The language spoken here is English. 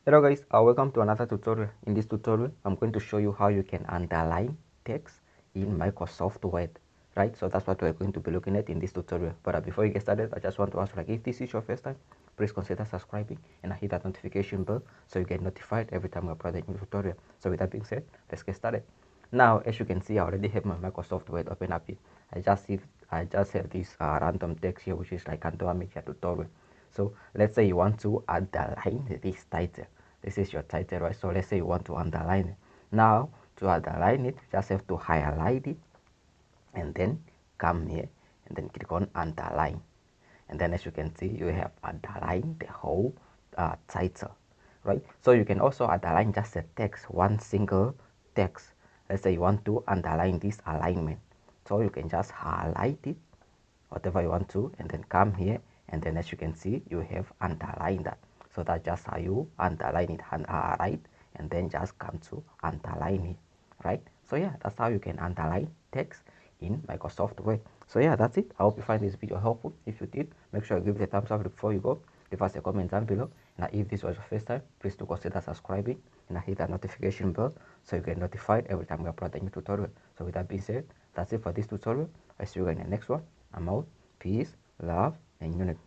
Hello guys, welcome to another tutorial. In this tutorial, I'm going to show you how you can underline text in Microsoft Word, right? So that's what we're going to be looking at in this tutorial. But before you get started, I just want to ask, like, if this is your first time, please consider subscribing and hit that notification bell so you get notified every time we upload a new tutorial. So with that being said, let's get started. Now, as you can see, I already have my Microsoft Word open up here. I just have this random text here, which is like Kandowa media tutorial. So let's say you want to underline this title. This is your title, right? So let's say you want to underline it. Now, to underline it, you just have to highlight it and then come here and then click on underline. And then as you can see, you have underlined the whole title, right? So you can also underline just a text, one single text. Let's say you want to underline this alignment. So you can just highlight it, whatever you want to, and then come here, and then as you can see, you have underlined that. So that's just how you underline it, right? And then just come to underline it, right? So yeah, that's how you can underline text in Microsoft Word. So yeah, that's it. I hope you find this video helpful. If you did, make sure you give it a thumbs up before you go. Leave us a comment down below. And if this was your first time, please do consider subscribing and hit that notification bell so you get notified every time we upload a new tutorial. So with that being said, that's it for this tutorial. I'll see you in the next one. I'm out. Peace, love, and unity.